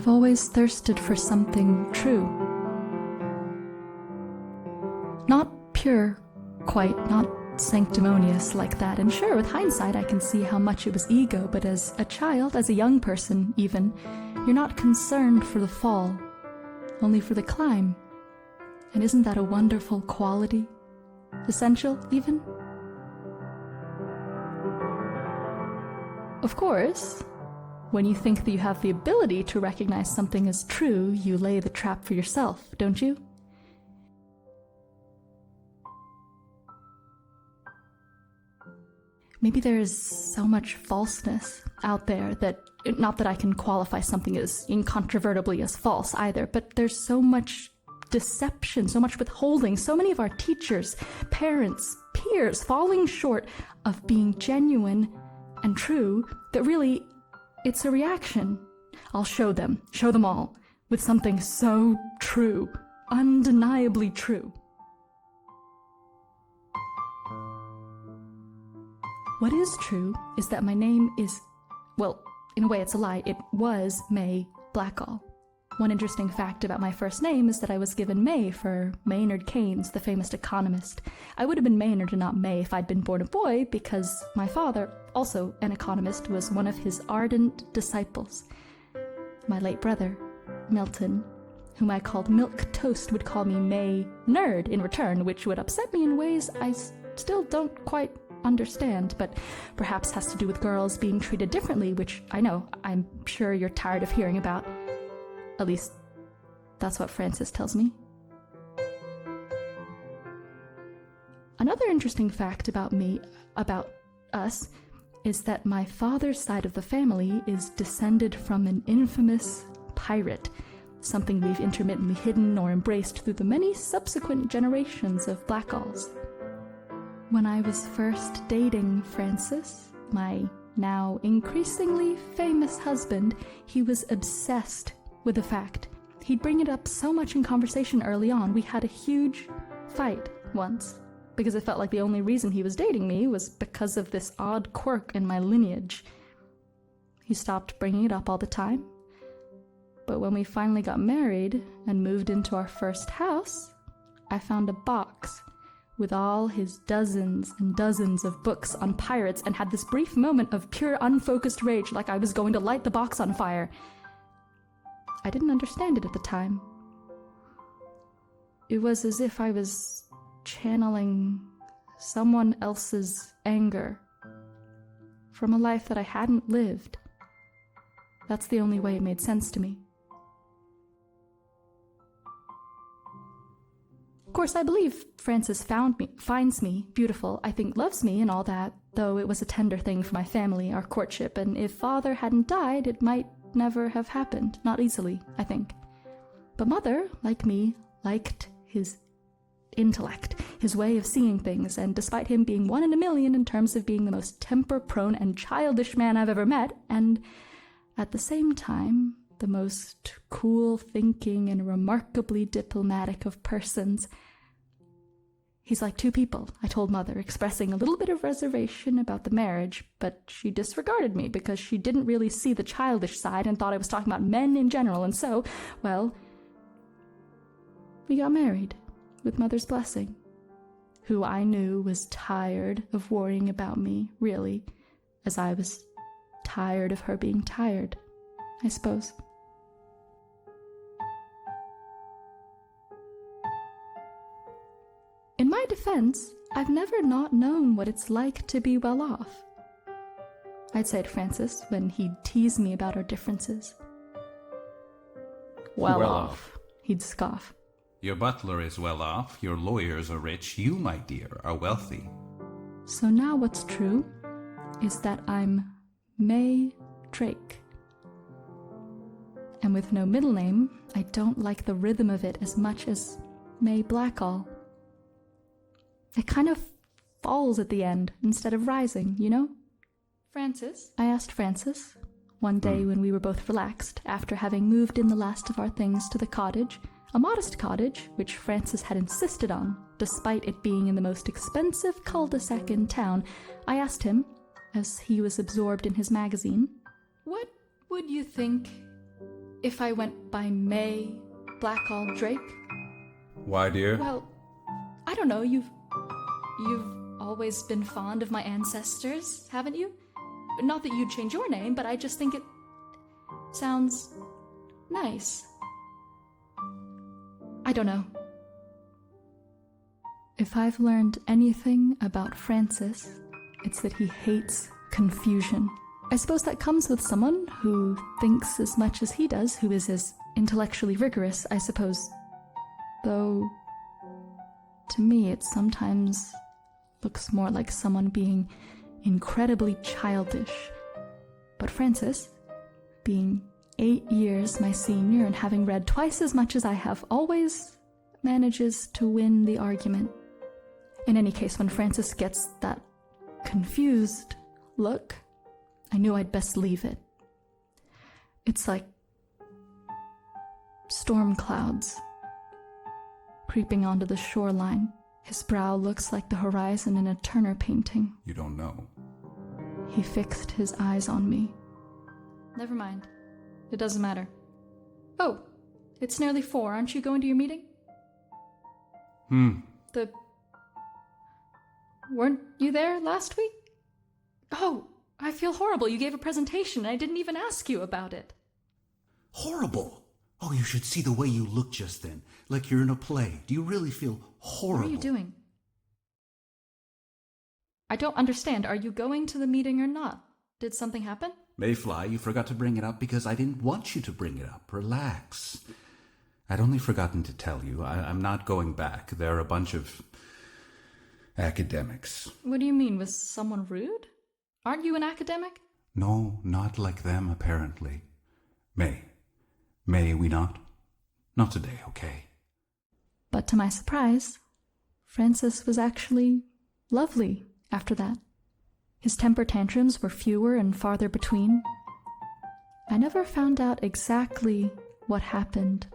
I've always thirsted for something true. Not pure, quite, not sanctimonious like that. And sure, with hindsight, I can see how much it was ego, but as a child, as a young person even, you're not concerned for the fall, only for the climb. And isn't that a wonderful quality? Essential, even? Of course, when you think that you have the ability to recognize something as true, you lay the trap for yourself, don't you? Maybe there is so much falseness out there that, not that I can qualify something as incontrovertibly as false either, but there's so much deception, so much withholding, so many of our teachers, parents, peers falling short of being genuine and true that really it's a reaction. I'll show them all, with something so true, undeniably true. What is true is that my name is, well, in a way it's a lie, it was May Blackall. One interesting fact about my first name is that I was given May for Maynard Keynes, the famous economist. I would have been Maynard and not May if I'd been born a boy, because my father, also an economist, was one of his ardent disciples. My late brother, Milton, whom I called Milk Toast, would call me May Nerd in return, which would upset me in ways I still don't quite understand, but perhaps has to do with girls being treated differently, which I know, I'm sure you're tired of hearing about. At least, that's what Francis tells me. Another interesting fact about us, is that my father's side of the family is descended from an infamous pirate, something we've intermittently hidden or embraced through the many subsequent generations of Blackalls. When I was first dating Francis, my now increasingly famous husband, he was obsessed with the fact. He'd bring it up so much in conversation early on. We had a huge fight once, because it felt like the only reason he was dating me was because of this odd quirk in my lineage. He stopped bringing it up all the time, but when we finally got married and moved into our first house, I found a box with all his dozens and dozens of books on pirates and had this brief moment of pure unfocused rage, like I was going to light the box on fire. I didn't understand it at the time. It was as if I was channeling someone else's anger from a life that I hadn't lived. That's the only way it made sense to me. Of course, I believe Francis finds me beautiful, I think loves me and all that, though it was a tender thing for my family, our courtship, and if father hadn't died, it might never have happened. Not easily, I think. But mother, like me, liked his intellect, his way of seeing things, and despite him being 1 in a million in terms of being the most temper-prone and childish man I've ever met, and at the same time, the most cool thinking and remarkably diplomatic of persons, he's like two people, I told mother, expressing a little bit of reservation about the marriage, but she disregarded me because she didn't really see the childish side and thought I was talking about men in general, and so, well, we got married with mother's blessing, who I knew was tired of worrying about me, really, as I was tired of her being tired, I suppose. In my defense, I've never not known what it's like to be well off, I'd say to Francis when he'd tease me about our differences. Well off, he'd scoff. Your butler is well off, your lawyers are rich, you, my dear, are wealthy. So now what's true is that I'm May Drake. And with no middle name, I don't like the rhythm of it as much as May Blackall. It kind of falls at the end instead of rising, you know? Francis? I asked Francis, one day when we were both relaxed, after having moved in the last of our things to the cottage, a modest cottage, which Francis had insisted on, despite it being in the most expensive cul-de-sac in town. I asked him, as he was absorbed in his magazine, what would you think if I went by May Blackall Drake? Why, dear? Well, I don't know, you've always been fond of my ancestors, haven't you? Not that you'd change your name, but I just think it sounds nice. I don't know. If I've learned anything about Francis, it's that he hates confusion. I suppose that comes with someone who thinks as much as he does, who is as intellectually rigorous, I suppose. Though, to me, it sometimes looks more like someone being incredibly childish. But Francis, being 8 years my senior and having read twice as much as I have, always manages to win the argument. In any case, when Francis gets that confused look, I knew I'd best leave it. It's like storm clouds creeping onto the shoreline. His brow looks like the horizon in a Turner painting. You don't know. He fixed his eyes on me. Never mind. It doesn't matter. Oh, it's nearly 4. Aren't you going to your meeting? Weren't you there last week? Oh, I feel horrible. You gave a presentation and I didn't even ask you about it. Horrible? Oh, you should see the way you looked just then, like you're in a play. Do you really feel horrible? What are you doing? I don't understand. Are you going to the meeting or not? Did something happen? Mayfly, you forgot to bring it up because I didn't want you to bring it up. Relax. I'd only forgotten to tell you. I'm not going back. They're a bunch of academics. What do you mean? Was someone rude? Aren't you an academic? No, not like them, apparently. May we not? Not today, okay? But to my surprise, Francis was actually lovely after that. His temper tantrums were fewer and farther between. I never found out exactly what happened,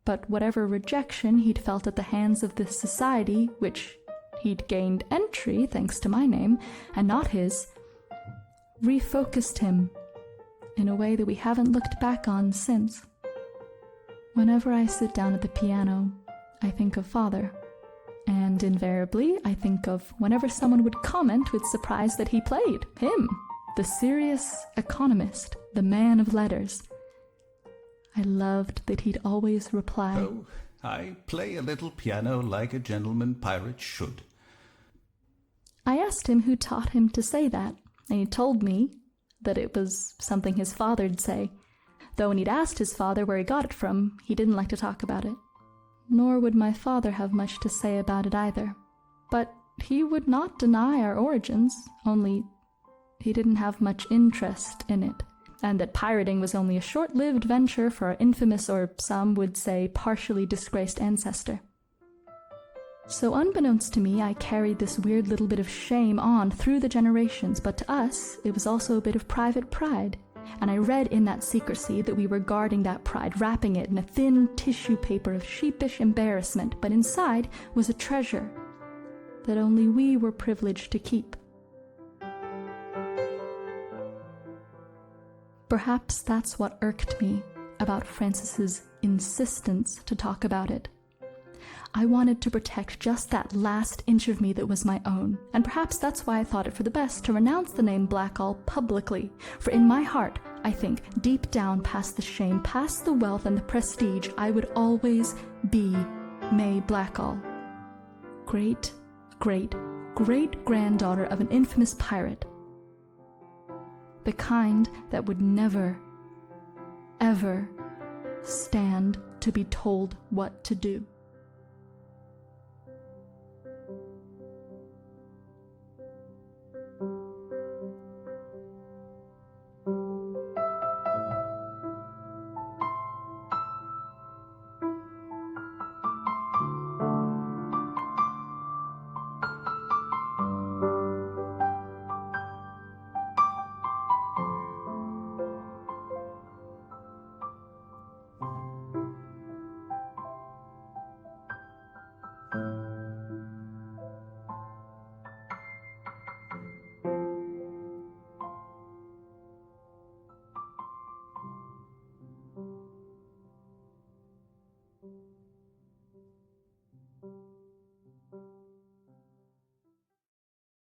but whatever rejection he'd felt at the hands of this society, which he'd gained entry thanks to my name, and not his, refocused him in a way that we haven't looked back on since. Whenever I sit down at the piano, I think of Father. And invariably, I think of whenever someone would comment with surprise that he played him, the serious economist, the man of letters. I loved that he'd always reply, Oh, I play a little piano like a gentleman pirate should. I asked him who taught him to say that, and he told me that it was something his father'd say, though when he'd asked his father where he got it from, he didn't like to talk about it. Nor would my father have much to say about it either. But he would not deny our origins, only he didn't have much interest in it, and that pirating was only a short-lived venture for our infamous, or some would say partially disgraced ancestor. So unbeknownst to me, I carried this weird little bit of shame on through the generations, but to us, it was also a bit of private pride. And I read in that secrecy that we were guarding that pride, wrapping it in a thin tissue paper of sheepish embarrassment, but inside was a treasure that only we were privileged to keep. Perhaps that's what irked me about Francis's insistence to talk about it. I wanted to protect just that last inch of me that was my own, and perhaps that's why I thought it for the best to renounce the name Blackall publicly, for in my heart, I think, deep down past the shame, past the wealth and the prestige, I would always be May Blackall, great-great-great-granddaughter of an infamous pirate, the kind that would never, ever stand to be told what to do.